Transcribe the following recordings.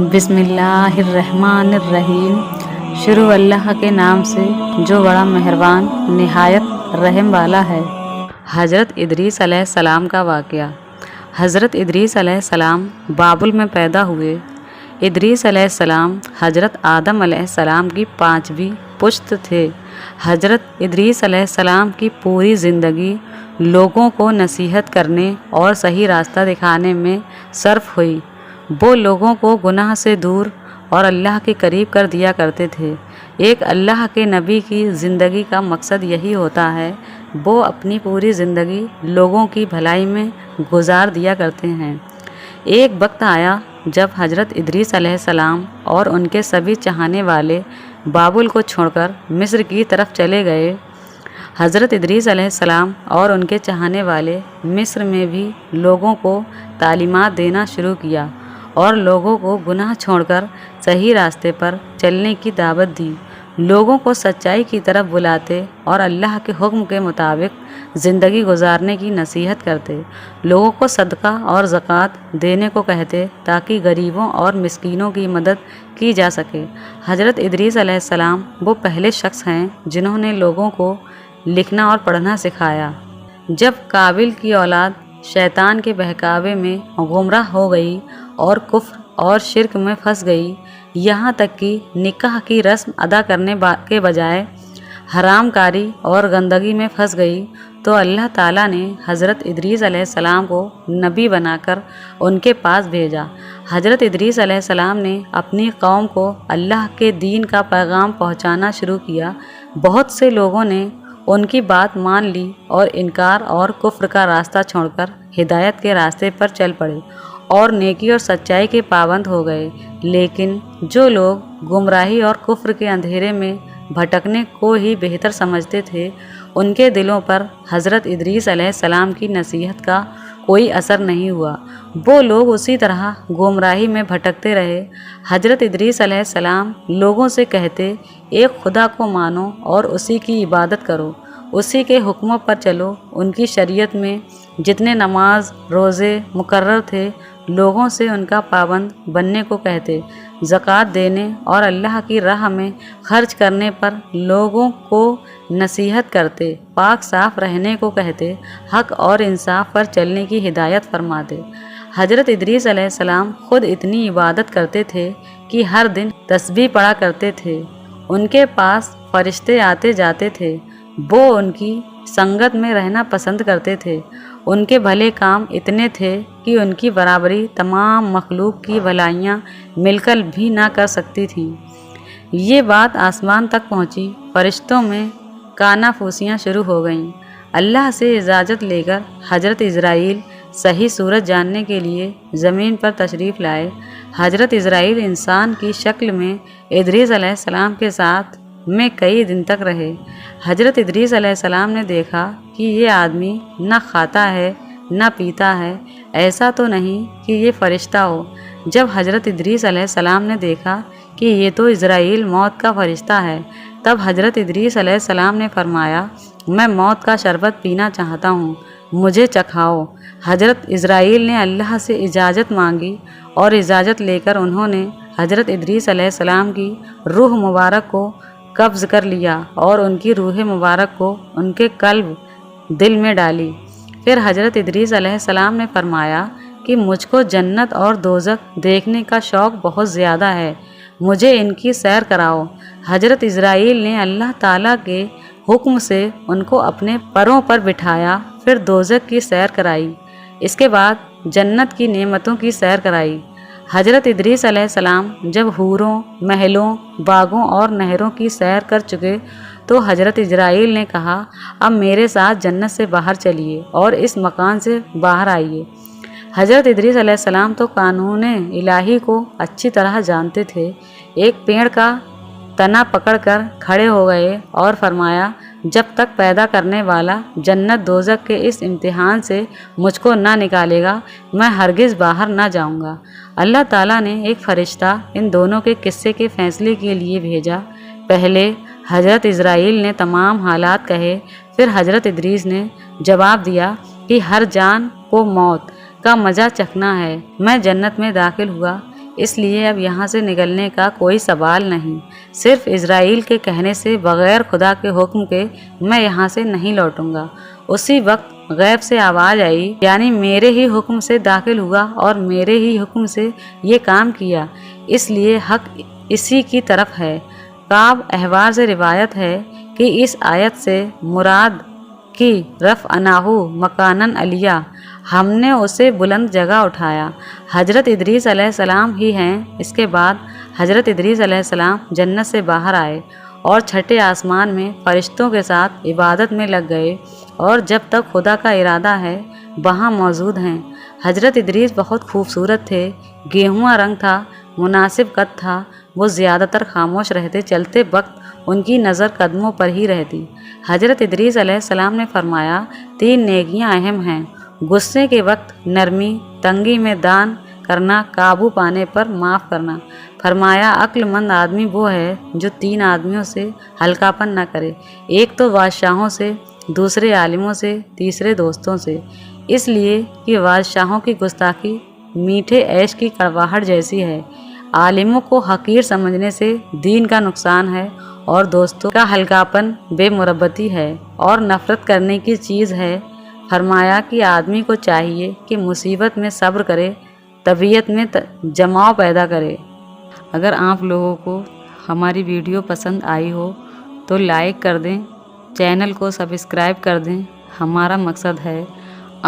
बिस्मिल्लाहिर्रहमानिर्रहीम। शुरू अल्लाह के नाम से जो बड़ा मेहरबान निहायत रहम वाला है। हज़रत इदरीस अलैहिस्सलाम का वाक़या। हज़रत इदरीस अलैहिस्सलाम बाबुल में पैदा हुए। इदरीस अलैहिस्सलाम हज़रत आदम अलैहिस्सलाम की 5वीं पुश्त थे। हज़रत इदरीस अलैहिस्सलाम की पूरी ज़िंदगी लोगों को नसीहत करने और सही रास्ता दिखाने में सर्फ हुई। वो लोगों को गुनाह से दूर और अल्लाह के करीब कर दिया करते थे। एक अल्लाह के नबी की ज़िंदगी का मकसद यही होता है। वो अपनी पूरी ज़िंदगी लोगों की भलाई में गुजार दिया करते हैं। एक वक्त आया जब हज़रत इदरीस अलैहिस्सलाम और उनके सभी चाहने वाले बाबुल को छोड़कर मिस्र की तरफ चले गए। हज़रत इदरीस अलैहिस्सलाम और उनके चाहने वाले मिस्र में भी लोगों को तालीमात देना शुरू किया और लोगों को गुनाह छोड़कर सही रास्ते पर चलने की दावत दी। लोगों को सच्चाई की तरफ बुलाते और अल्लाह के हुक्म के मुताबिक ज़िंदगी गुजारने की नसीहत करते। लोगों को सदका और ज़कात देने को कहते ताकि गरीबों और मिस्कीनों की मदद की जा सके। हज़रत इदरीस अलैहिस्सलाम वो पहले शख्स हैं जिन्होंने लोगों को लिखना और पढ़ना सिखाया। जब काबिल की औलाद शैतान के बहकावे में गुमराह हो गई और कुफ्र और शिर्क में फंस गई, यहाँ तक कि निकाह की रस्म अदा करने के बजाय हरामकारी और गंदगी में फंस गई, तो अल्लाह ताला ने हज़रत इदरीस अलैहिस्सलाम को नबी बनाकर उनके पास भेजा। हज़रत इदरीस अलैहिस्सलाम ने अपनी कौम को अल्लाह के दीन का पैगाम पहुँचाना शुरू किया। बहुत से लोगों ने उनकी बात मान ली और इनकार और कुफ्र का रास्ता छोड़कर हिदायत के रास्ते पर चल पड़े और नेकी और सच्चाई के पाबंद हो गए। लेकिन जो लोग गुमराही और कुफ्र के अंधेरे में भटकने को ही बेहतर समझते थे, उनके दिलों पर हज़रत इदरीस अलैहिस्सलाम की नसीहत का कोई असर नहीं हुआ। वो लोग उसी तरह गुमराही में भटकते रहे। हज़रत इदरीस अलैहिस्सलाम लोगों से कहते, एक खुदा को मानो और उसी की इबादत करो, उसी के हुक्मों पर चलो। उनकी शरीयत में जितने नमाज रोज़े मुकर्रर थे, लोगों से उनका पाबंद बनने को कहते। ज़कात देने और अल्लाह की राह में खर्च करने पर लोगों को नसीहत करते। पाक साफ रहने को कहते। हक़ और इंसाफ पर चलने की हिदायत फरमाते। हज़रत इदरीस अलैहिस्सलाम खुद इतनी इबादत करते थे कि हर दिन तस्बीह पढ़ा करते थे। उनके पास फरिश्ते आते जाते थे। वो उनकी संगत में रहना पसंद करते थे। उनके भले काम इतने थे कि उनकी बराबरी तमाम मखलूक की भलाइयाँ मिलकर भी ना कर सकती थीं। ये बात आसमान तक पहुँची। फरिश्तों में कानाफूसियाँ शुरू हो गईं। अल्लाह से इजाज़त लेकर हज़रत इज़राइल सही सूरत जानने के लिए ज़मीन पर तशरीफ़ लाए। हज़रत इज़राइल इंसान की शक्ल में इदरीस अलैहिस्सलाम के साथ में कई दिन तक रहे। हज़रत इदरीस अलैहिस्सलाम ने देखा कि ये आदमी न खाता है न पीता है, ऐसा तो नहीं कि ये फ़रिश्ता हो। जब हज़रत इदरीस अलैहिस्सलाम ने देखा कि ये तो इज़राइल मौत का फ़रिश्ता है, तब हज़रत इदरीस अलैहिस्सलाम ने फरमाया, मैं मौत का शरबत पीना चाहता हूँ, मुझे चखाओ। हज़रत इज़राइल ने अल्लाह से इजाज़त मांगी और इजाज़त लेकर उन्होंने हज़रत इदरीस अलैहिस्सलाम की रूह मुबारक को कब्ज़ कर लिया और उनकी रूह मुबारक को उनके कल्ब दिल में डाली। फिर हज़रत इदरीस अलैहिस्सलाम ने फरमाया कि मुझको जन्नत और दोज़ख देखने का शौक़ बहुत ज़्यादा है, मुझे इनकी सैर कराओ। हज़रत इज़राइल ने अल्लाह ताला के हुक्म से उनको अपने परों पर बिठाया, फिर दोज़ख की सैर कराई। इसके बाद जन्नत की नेमतों की सैर कराई। हज़रत इदरीस अलैहिस्सलाम जब हूरों, महलों, बागों और नहरों की सैर कर चुके, तो हज़रत इज़राइल ने कहा, अब मेरे साथ जन्नत से बाहर चलिए और इस मकान से बाहर आइए। हज़रत इदरीस अलैहिस्सलाम तो कानून इलाही को अच्छी तरह जानते थे। एक पेड़ का तना पकड़कर खड़े हो गए और फरमाया, जब तक पैदा करने वाला जन्नत दोज़ख के इस इम्तिहान से मुझको ना निकालेगा, मैं हरगिज़ बाहर ना जाऊंगा। अल्लाह ताला ने एक फ़रिश्ता इन दोनों के किस्से के फ़ैसले के लिए भेजा। पहले हज़रत इज़राइल ने तमाम हालात कहे, फिर हज़रत इदरीस ने जवाब दिया कि हर जान को मौत का मज़ा चखना है। मैं जन्नत में दाखिल हुआ। اس لیے اب یہاں سے نکلنے کا کوئی سوال نہیں۔ صرف اسرائیل کے کہنے سے بغیر خدا کے حکم کے میں یہاں سے نہیں لوٹوں گا۔ اسی وقت غیب سے آواز آئی، یعنی میرے ہی حکم سے داخل ہوا اور میرے ہی حکم سے یہ کام کیا، اس لیے حق اسی کی طرف ہے۔ کعب احبار سے روایت ہے کہ اس آیت سے مراد کی رفعناہ مکاناً علیہ، ہم نے اسے بلند جگہ اٹھایا، حضرت ادریس علیہ السلام ہی ہیں۔ اس کے بعد حضرت ادریس علیہ السلام جنت سے باہر آئے اور چھٹے آسمان میں فرشتوں کے ساتھ عبادت میں لگ گئے، اور جب تک خدا کا ارادہ ہے وہاں موجود ہیں۔ حضرت ادریس بہت خوبصورت تھے، گیہواں رنگ تھا، مناسب قد تھا، وہ زیادہ تر خاموش رہتے، چلتے وقت ان کی نظر قدموں پر ہی رہتی۔ حضرت ادریس علیہ السلام نے فرمایا، 3 نیکیاں اہم ہیں: غصے کے وقت نرمی، تنگی میں دان کرنا، قابو پانے پر معاف کرنا۔ فرمایا، عقل مند آدمی وہ ہے جو 3 آدمیوں سے ہلکا پن نہ کرے، ایک تو بادشاہوں سے، دوسرے عالموں سے، تیسرے دوستوں سے، اس لیے کہ بادشاہوں کی گستاخی میٹھے عیش کی کڑواہٹ جیسی ہے، عالموں کو حقیر سمجھنے سے دین کا نقصان ہے، اور دوستوں کا ہلکاپن بے مربتی ہے اور نفرت کرنے کی چیز ہے۔ فرمایا کہ آدمی کو چاہیے کہ مصیبت میں صبر کرے، طبیعت میں جماؤ پیدا کرے۔ اگر آپ لوگوں کو ہماری ویڈیو پسند آئی ہو تو لائک کر دیں، چینل کو سبسکرائب کر دیں۔ ہمارا مقصد ہے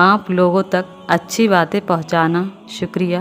آپ لوگوں تک اچھی باتیں پہنچانا۔ شکریہ۔